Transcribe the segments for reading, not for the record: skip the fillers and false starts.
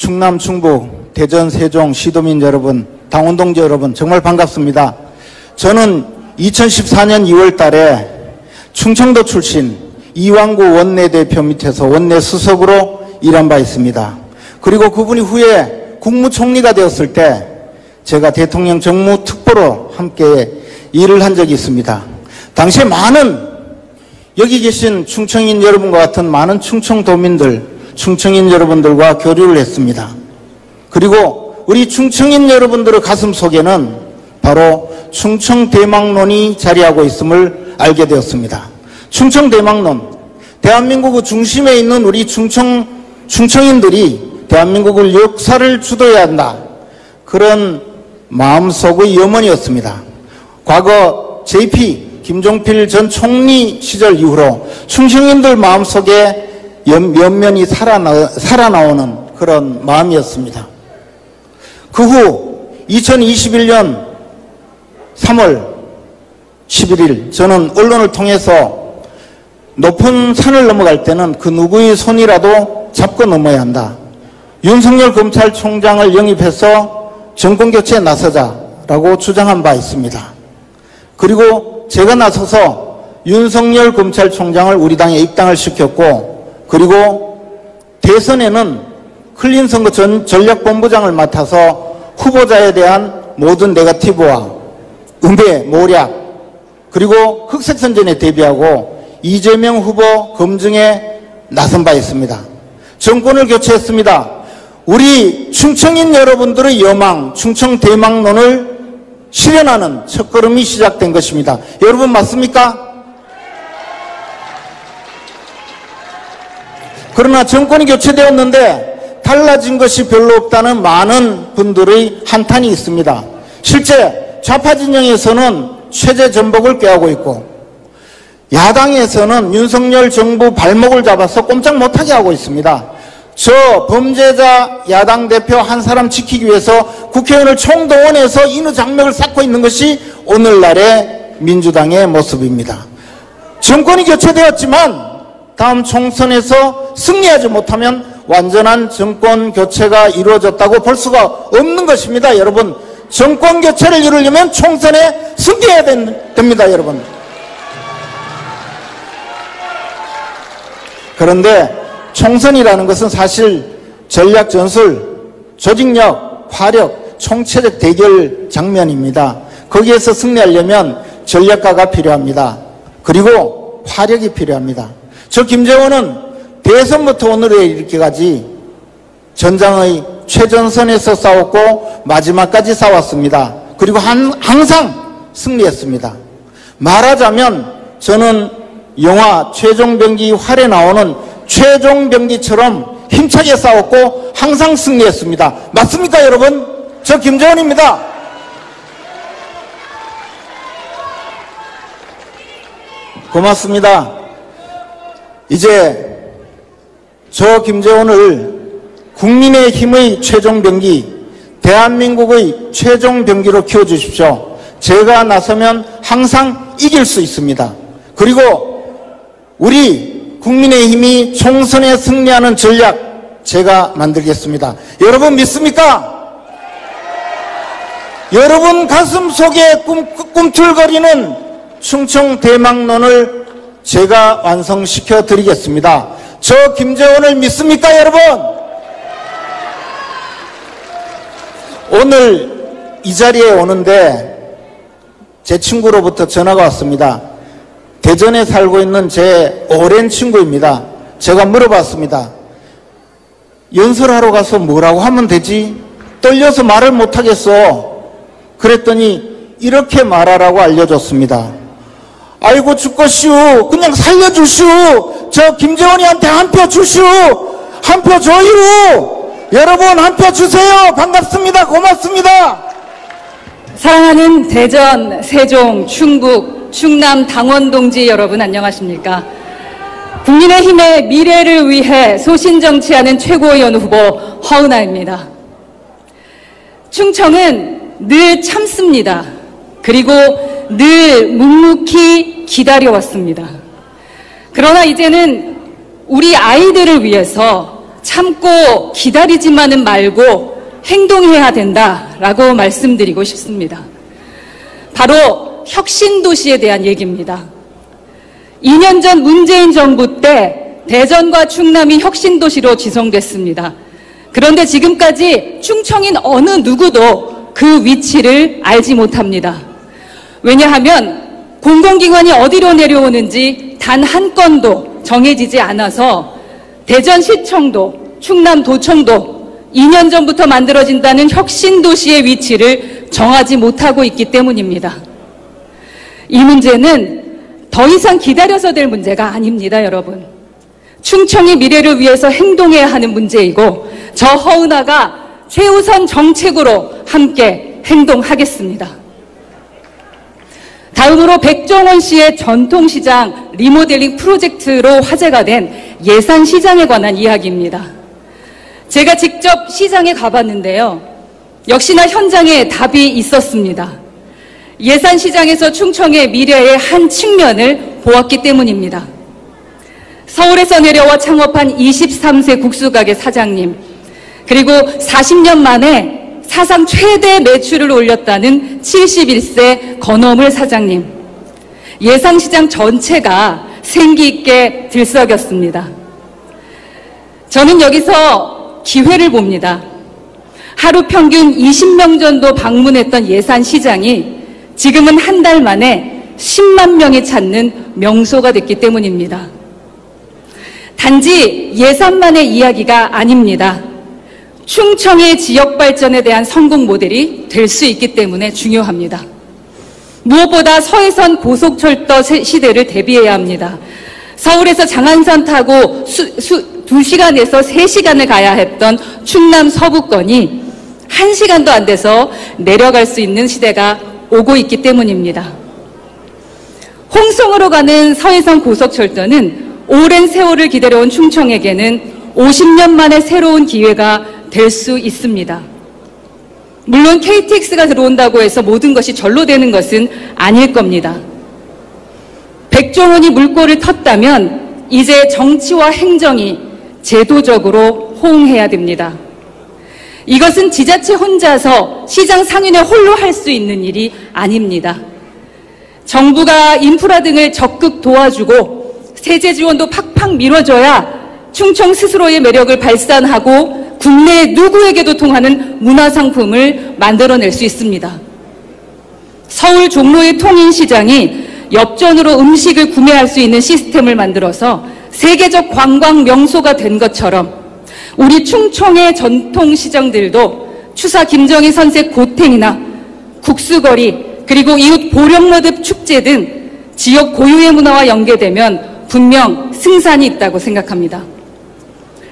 충남, 충북, 대전, 세종 시도민 여러분, 당원동지 여러분 정말 반갑습니다. 저는 2014년 2월 달에 충청도 출신 이완구 원내대표 밑에서 원내 수석으로 일한 바 있습니다. 그리고 그분이 후에 국무총리가 되었을 때 제가 대통령 정무특보로 함께 일을 한 적이 있습니다. 당시에 많은 여기 계신 충청인 여러분과 같은 많은 충청도민들, 충청인 여러분들과 교류를 했습니다. 그리고 우리 충청인 여러분들의 가슴 속에는 바로 충청대망론이 자리하고 있음을 알게 되었습니다. 충청대망론, 대한민국의 중심에 있는 우리 충청인들이 대한민국을 역사를 주도해야 한다. 그런 마음속의 염원이었습니다. 과거 JP 김종필 전 총리 시절 이후로 충청인들 마음속에 면면이 살아나오는 그런 마음이었습니다. 그 후 2021년 3월 11일 저는 언론을 통해서 높은 산을 넘어갈 때는 그 누구의 손이라도 잡고 넘어야 한다. 윤석열 검찰총장을 영입해서 정권교체에 나서자라고 주장한 바 있습니다. 그리고 제가 나서서 윤석열 검찰총장을 우리 당에 입당을 시켰고, 그리고 대선에는 클린 선거 전략본부장을 맡아서 후보자에 대한 모든 네거티브와 음해, 모략, 그리고 흑색선전에 대비하고 이재명 후보 검증에 나선 바 있습니다. 정권을 교체했습니다. 우리 충청인 여러분들의 여망, 충청대망론을 실현하는 첫걸음이 시작된 것입니다. 여러분 맞습니까? 그러나 정권이 교체되었는데 달라진 것이 별로 없다는 많은 분들의 한탄이 있습니다. 실제 좌파 진영에서는 체제 전복을 꾀하고 있고, 야당에서는 윤석열 정부 발목을 잡아서 꼼짝 못하게 하고 있습니다. 저 범죄자 야당 대표 한 사람 지키기 위해서 국회의원을 총동원해서 인의 장벽을 쌓고 있는 것이 오늘날의 민주당의 모습입니다. 정권이 교체되었지만 다음 총선에서 승리하지 못하면 완전한 정권 교체가 이루어졌다고 볼 수가 없는 것입니다. 여러분, 정권 교체를 이루려면 총선에 승리해야 됩니다. 여러분. 그런데 총선이라는 것은 사실 전략 전술, 조직력, 화력, 총체적 대결 장면입니다. 거기에서 승리하려면 전략가가 필요합니다. 그리고 화력이 필요합니다. 저 김재원은 대선부터 오늘에 이렇게까지 전장의 최전선에서 싸웠고 마지막까지 싸웠습니다. 그리고 항상 승리했습니다. 말하자면 저는 영화 최종병기 활에 나오는 최종병기처럼 힘차게 싸웠고 항상 승리했습니다. 맞습니까 여러분? 저 김재원입니다. 고맙습니다. 이제 저 김재원을 국민의힘의 최종병기, 대한민국의 최종병기로 키워주십시오. 제가 나서면 항상 이길 수 있습니다. 그리고 우리 국민의힘이 총선에 승리하는 전략 제가 만들겠습니다. 여러분 믿습니까? 여러분 가슴 속에 꿈틀거리는 충청대망론을 제가 완성시켜 드리겠습니다. 저 김재원을 믿습니까 여러분? 오늘 이 자리에 오는데 제 친구로부터 전화가 왔습니다. 대전에 살고 있는 제 오랜 친구입니다. 제가 물어봤습니다. 연설하러 가서 뭐라고 하면 되지? 떨려서 말을 못하겠어. 그랬더니 이렇게 말하라고 알려줬습니다. 아이고 죽겠슈. 그냥 살려주슈. 저 김재원이한테 한 표 주슈. 한 표 줘요. 여러분 한 표 주세요. 반갑습니다. 고맙습니다. 사랑하는 대전, 세종, 충북, 충남 당원 동지 여러분 안녕하십니까? 국민의힘의 미래를 위해 소신정치하는 최고위원 후보 허은하입니다. 충청은 늘 참습니다. 그리고 늘 묵묵히 기다려왔습니다. 그러나 이제는 우리 아이들을 위해서 참고 기다리지만은 말고 행동해야 된다라고 말씀드리고 싶습니다. 바로 혁신도시에 대한 얘기입니다. 2년 전 문재인 정부 때 대전과 충남이 혁신도시로 지정됐습니다. 그런데 지금까지 충청인 어느 누구도 그 위치를 알지 못합니다. 왜냐하면 공공기관이 어디로 내려오는지 단 한 건도 정해지지 않아서 대전시청도, 충남도청도 2년 전부터 만들어진다는 혁신도시의 위치를 정하지 못하고 있기 때문입니다. 이 문제는 더 이상 기다려서 될 문제가 아닙니다, 여러분. 충청의 미래를 위해서 행동해야 하는 문제이고 저 허은하가 최우선 정책으로 함께 행동하겠습니다. 다음으로 백종원 씨의 전통시장 리모델링 프로젝트로 화제가 된 예산시장에 관한 이야기입니다. 제가 직접 시장에 가봤는데요. 역시나 현장에 답이 있었습니다. 예산시장에서 충청의 미래의 한 측면을 보았기 때문입니다. 서울에서 내려와 창업한 23세 국수가게 사장님, 그리고 40년 만에 사상 최대 매출을 올렸다는 71세 건어물 사장님. 예산시장 전체가 생기 있게 들썩였습니다. 저는 여기서 기회를 봅니다. 하루 평균 20명 정도 방문했던 예산시장이 지금은 한 달 만에 10만 명이 찾는 명소가 됐기 때문입니다. 단지 예산만의 이야기가 아닙니다. 충청의 지역 발전에 대한 성공 모델이 될 수 있기 때문에 중요합니다. 무엇보다 서해선 고속철도 시대를 대비해야 합니다. 서울에서 장안선 타고 2시간에서 3시간을 가야 했던 충남 서부권이 1시간도 안 돼서 내려갈 수 있는 시대가 오고 있기 때문입니다. 홍성으로 가는 서해선 고속철도는 오랜 세월을 기다려온 충청에게는 50년 만에 새로운 기회가 될 수 있습니다. 물론 KTX가 들어온다고 해서 모든 것이 절로 되는 것은 아닐 겁니다. 백종원이 물꼬를 텄다면 이제 정치와 행정이 제도적으로 호응해야 됩니다. 이것은 지자체 혼자서 시장 상인회 홀로 할 수 있는 일이 아닙니다. 정부가 인프라 등을 적극 도와주고 세제 지원도 팍팍 밀어줘야 충청 스스로의 매력을 발산하고 국내 누구에게도 통하는 문화상품을 만들어낼 수 있습니다. 서울 종로의 통인시장이 엽전으로 음식을 구매할 수 있는 시스템을 만들어서 세계적 관광 명소가 된 것처럼 우리 충청의 전통시장들도 추사 김정희 선생 고탱이나 국수거리 그리고 이웃 보령로드 축제 등 지역 고유의 문화와 연계되면 분명 승산이 있다고 생각합니다.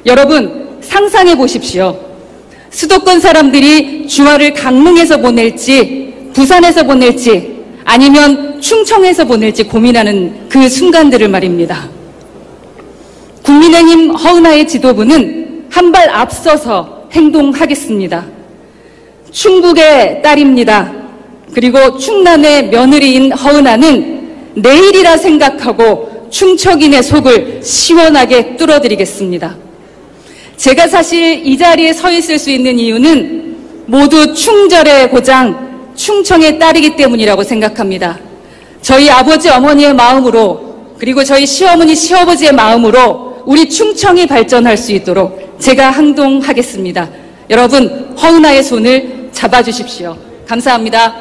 여러분 상상해 보십시오. 수도권 사람들이 주말을 강릉에서 보낼지 부산에서 보낼지 아니면 충청에서 보낼지 고민하는 그 순간들을 말입니다. 국민의힘 허은하의 지도부는 한 발 앞서서 행동하겠습니다. 충북의 딸입니다. 그리고 충남의 며느리인 허은하는 내일이라 생각하고 충청인의 속을 시원하게 뚫어드리겠습니다. 제가 사실 이 자리에 서 있을 수 있는 이유는 모두 충절의 고장, 충청의 딸이기 때문이라고 생각합니다. 저희 아버지 어머니의 마음으로 그리고 저희 시어머니 시아버지의 마음으로 우리 충청이 발전할 수 있도록 제가 행동하겠습니다. 여러분 허은하의 손을 잡아주십시오. 감사합니다.